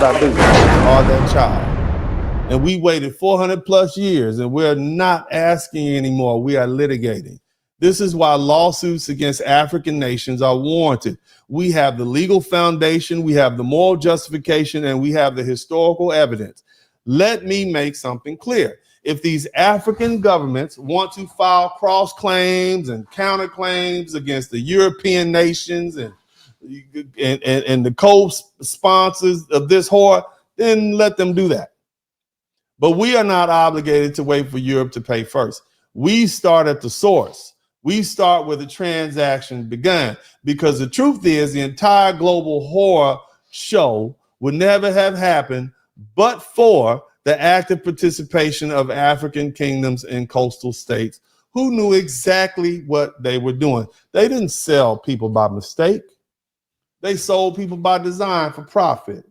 what I do. Are that child. And we waited 400 plus years, and we're not asking anymore. We are litigating. This is why lawsuits against African nations are warranted. We have the legal foundation, we have the moral justification, and we have the historical evidence. Let me make something clear. If these African governments want to file cross claims and counterclaims against the European nations and the co-sponsors of this horror, then let them do that. But we are not obligated to wait for Europe to pay first. We start at the source. We start where the transaction began, because the truth is the entire global horror show would never have happened but for the active participation of African kingdoms and coastal states who knew exactly what they were doing. They didn't sell people by mistake. They sold people by design for profit.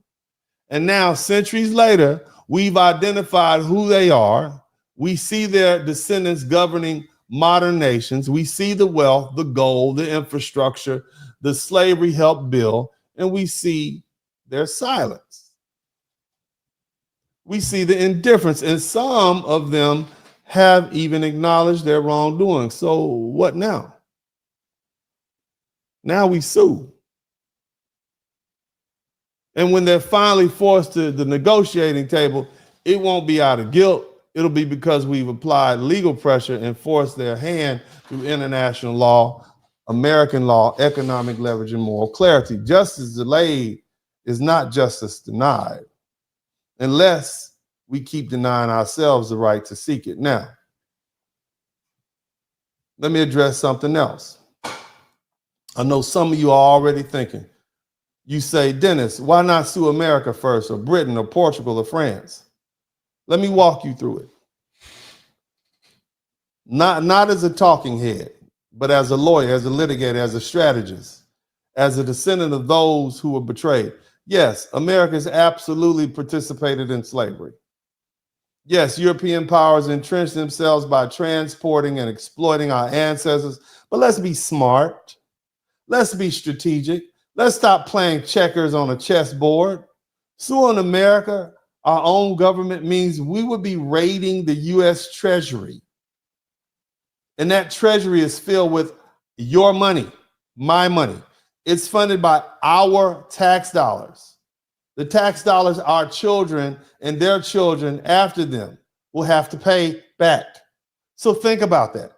And now, centuries later, we've identified who they are. We see their descendants governing modern nations. We see the wealth, the gold, the infrastructure, the slavery helped build, and we see their silence. We see the indifference, and some of them have even acknowledged their wrongdoing. So what now? Now we sue. And when they're finally forced to the negotiating table, it won't be out of guilt. It'll be because we've applied legal pressure and forced their hand through international law, American law, economic leverage, and moral clarity. Justice delayed is not justice denied, unless we keep denying ourselves the right to seek it. Now, let me address something else. I know some of you are already thinking. You say, Dennis, why not sue America first, or Britain, or Portugal, or France? Let me walk you through it. Not as a talking head, but as a lawyer, as a litigator, as a strategist, as a descendant of those who were betrayed. Yes, America has absolutely participated in slavery. Yes, European powers entrenched themselves by transporting and exploiting our ancestors, but let's be smart. Let's be strategic. Let's stop playing checkers on a chessboard. Suing America, our own government, means we would be raiding the U.S. Treasury. And that treasury is filled with your money, my money. It's funded by our tax dollars. The tax dollars our children and their children after them will have to pay back. So think about that.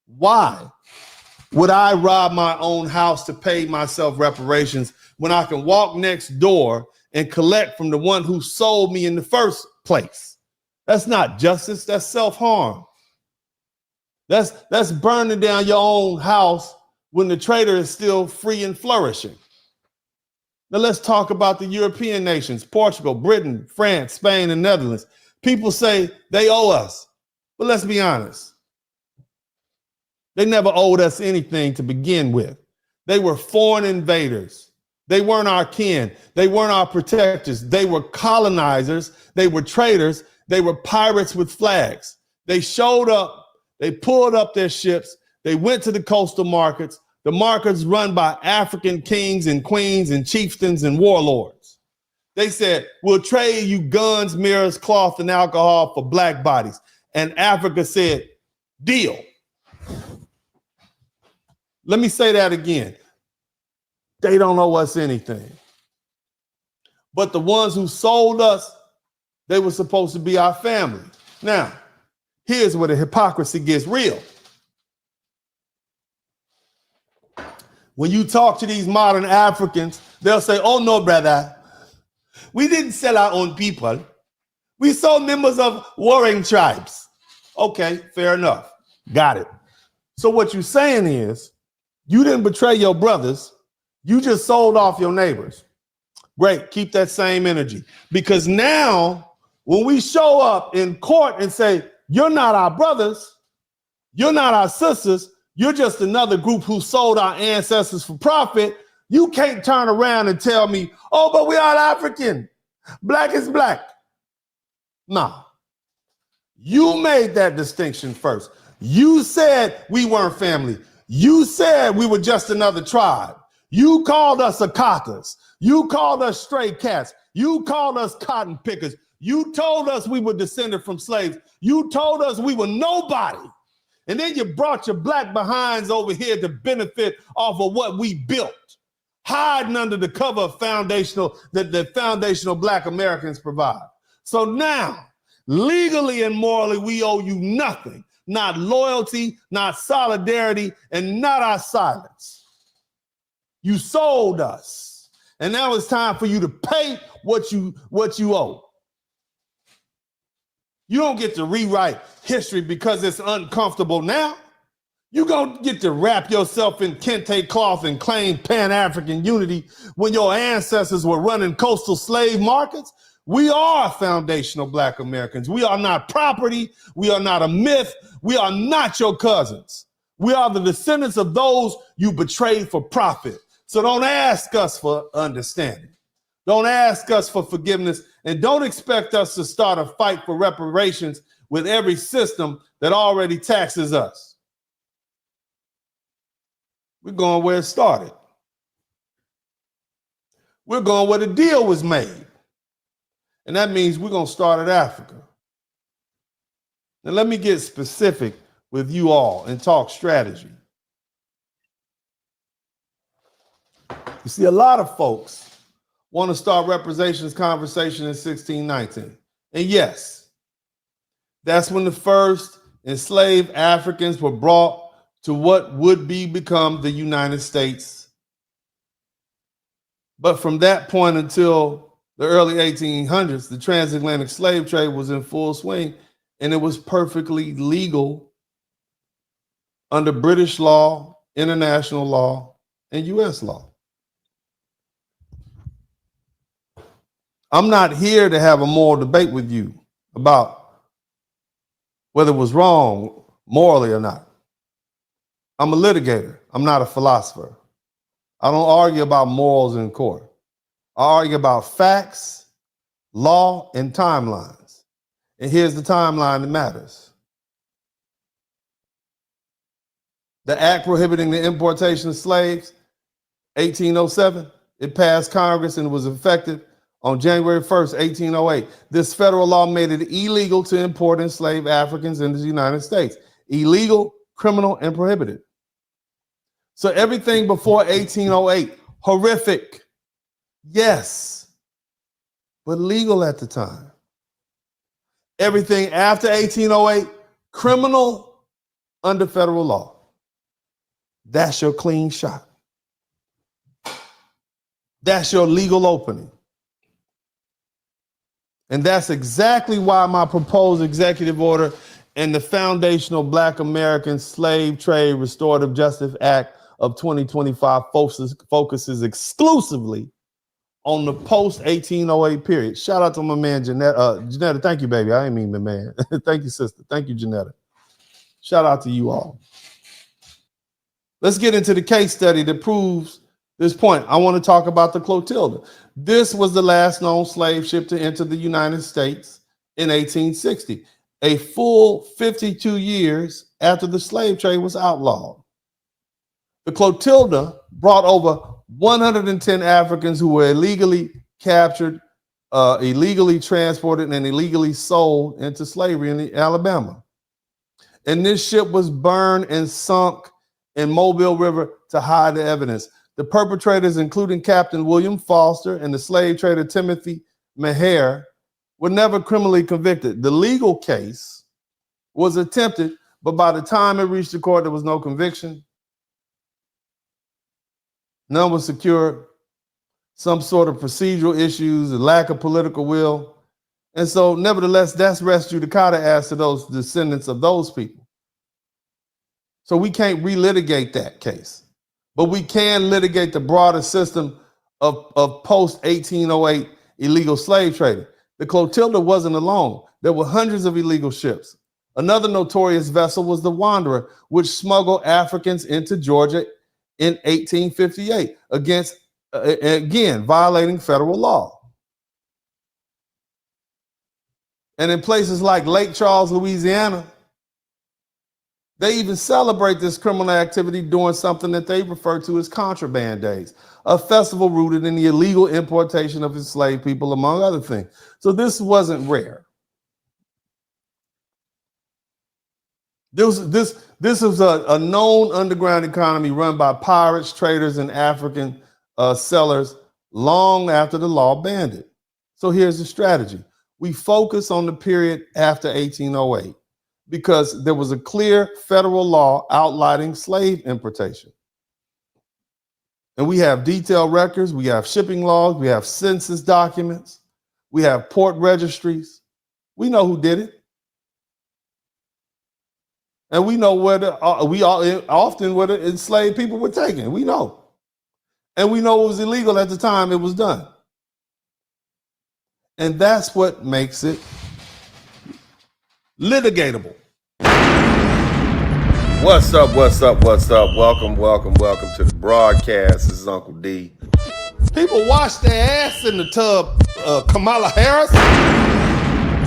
Why would I rob my own house to pay myself reparations when I can walk next door and collect from the one who sold me in the first place? That's not justice, that's self-harm. That's burning down your own house when the trader is still free and flourishing. Now let's talk about the European nations, Portugal, Britain, France, Spain, and Netherlands. People say they owe us, but let's be honest. They never owed us anything to begin with. They were foreign invaders. They weren't our kin. They weren't our protectors. They were colonizers. They were traders. They were pirates with flags. They showed up. They pulled up their ships. They went to the coastal markets. The markets run by African kings and queens and chieftains and warlords. They said, we'll trade you guns, mirrors, cloth, and alcohol for black bodies. And Africa said, deal. Let me say that again. They don't owe us anything. But the ones who sold us, they were supposed to be our family. Now, here's where the hypocrisy gets real. When you talk to these modern Africans, they'll say, oh no, brother, we didn't sell our own people. We sold members of warring tribes. Okay, fair enough. Got it. So what you're saying is, you didn't betray your brothers. You just sold off your neighbors. Great, keep that same energy. Because now, when we show up in court and say, you're not our brothers, you're not our sisters, you're just another group who sold our ancestors for profit, you can't turn around and tell me, oh, but we are African. Black is black. No. You made that distinction first. You said we weren't family. You said we were just another tribe. You called us Akakas. You called us stray cats. You called us cotton pickers. You told us we were descended from slaves. You told us we were nobody. And then you brought your black behinds over here to benefit off of what we built, hiding under the cover of the foundational black Americans provide. So now, legally and morally, we owe you nothing, not loyalty, not solidarity, and not our silence. You sold us. And now it's time for you to pay what you owe. You don't get to rewrite history because it's uncomfortable now. You don't get to wrap yourself in kente cloth and claim Pan-African unity when your ancestors were running coastal slave markets. We are foundational black Americans. We are not property. We are not a myth. We are not your cousins. We are the descendants of those you betrayed for profit. So don't ask us for understanding. Don't ask us for forgiveness, and don't expect us to start a fight for reparations with every system that already taxes us. We're going where it started. We're going where the deal was made. And that means we're going to start at Africa. Now let me get specific with you all and talk strategy. You see, a lot of folks want to start reparations conversation in 1619. And yes, that's when the first enslaved Africans were brought to what would become the United States. But from that point until the early 1800s, the transatlantic slave trade was in full swing, and it was perfectly legal under British law, international law, and US law. I'm not here to have a moral debate with you about whether it was wrong morally or not. I'm a litigator. I'm not a philosopher. I don't argue about morals in court. I argue about facts, law, and timelines. And here's the timeline that matters. The act prohibiting the importation of slaves, 1807, it passed Congress and was effective on January 1st, 1808. This federal law made it illegal to import enslaved Africans into the United States. Illegal, criminal, and prohibited. So everything before 1808, horrific, yes, but legal at the time. Everything after 1808, criminal under federal law. That's your clean shot. That's your legal opening. And that's exactly why my proposed executive order and the foundational Black American Slave Trade Restorative Justice Act of 2025 focuses exclusively on the post-1808 period. Shout out to my man, Janetta. Janetta, thank you, baby. I didn't mean my man. Thank you, sister. Thank you, Janetta. Shout out to you all. Let's get into the case study that proves this point. I want to talk about the Clotilda. This was the last known slave ship to enter the United States in 1860, a full 52 years after the slave trade was outlawed. The Clotilda brought over 110 Africans who were illegally captured, illegally transported, and illegally sold into slavery in Alabama. And this ship was burned and sunk in Mobile River to hide the evidence. The perpetrators, including Captain William Foster and the slave trader Timothy Maher, were never criminally convicted. The legal case was attempted, but by the time it reached the court, there was no conviction. None was secured. Some sort of procedural issues, a lack of political will. And so, nevertheless, that's res judicata as to those descendants of those people. So we can't relitigate that case. But we can litigate the broader system of post-1808 illegal slave trading. The Clotilda wasn't alone. There were hundreds of illegal ships. Another notorious vessel was the Wanderer, which smuggled Africans into Georgia in 1858, again, violating federal law. And in places like Lake Charles, Louisiana, They even celebrate this criminal activity during something that they refer to as contraband days, a festival rooted in the illegal importation of enslaved people, among other things. So this wasn't rare. This was a known underground economy run by pirates, traders, and African sellers long after the law banned it. So here's the strategy. We focus on the period after 1808 because there was a clear federal law outlining slave importation. And we have detailed records, we have shipping logs, we have census documents, we have port registries. We know who did it. And we know where often where the enslaved people were taken. We know. And we know it was illegal at the time it was done. And that's what makes it litigatable. What's up? Welcome to the broadcast. This is Uncle D. People wash their ass in the tub, Kamala Harris.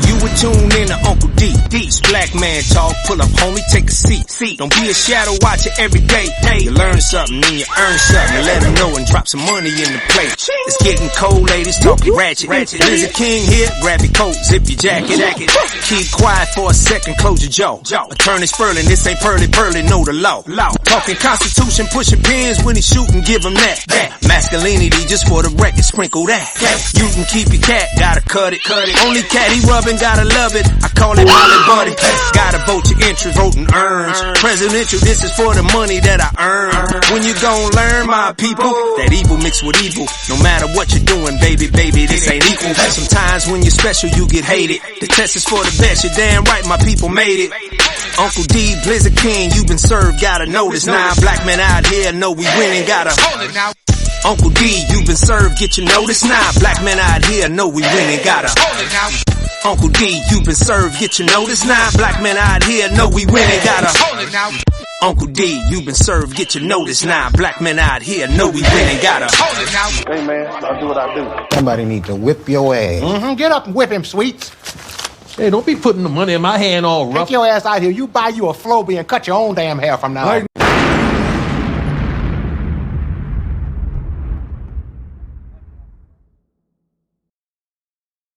You would tune in to Uncle D. This black man talk. Pull up, homie, take a seat. Don't be a shadow watcher every day. You learn something, then you earn something. Let them know and drop some money in the plate. It's getting cold, ladies, talking ratchet. There's a king here, grab your coat, zip your jacket. Keep quiet for a second, close your jaw. Attorney Spurling, this ain't pearly, know the law. Talking Constitution, pushing pins when he shooting, give him that. Masculinity, just for the record, sprinkle that. You can keep your cat, gotta cut it. Only cat he rubbing, gotta love it. I call it Molly Buddy. Gotta vote your interest, voting earns. Presidential, this is for the money that I earn. When you gon' learn, my people, that evil mixed with evil. No matter what you're doing, baby, this ain't equal. Sometimes when you're special, you get hated. The test is for the best, you're damn right, my people made it. Uncle D, Blizzard King, you been served, gotta notice. Now black men out here know we winning, gotta hold it now. Uncle D, you been served, get your notice. Now black men out here know we winning, gotta hold it now. Uncle D, you been served, get your notice. Now black men out here know we winning, gotta hold it now. Uncle D, you been served, get your notice. Now black men out here know we winning, gotta hold it now. Hey man, I'll do what I do. Somebody need to whip your ass. Get up and whip him, Sweets. Hey, don't be putting the money in my hand all rough. Take your ass out here. You buy you a Flowbee and cut your own damn hair from now on.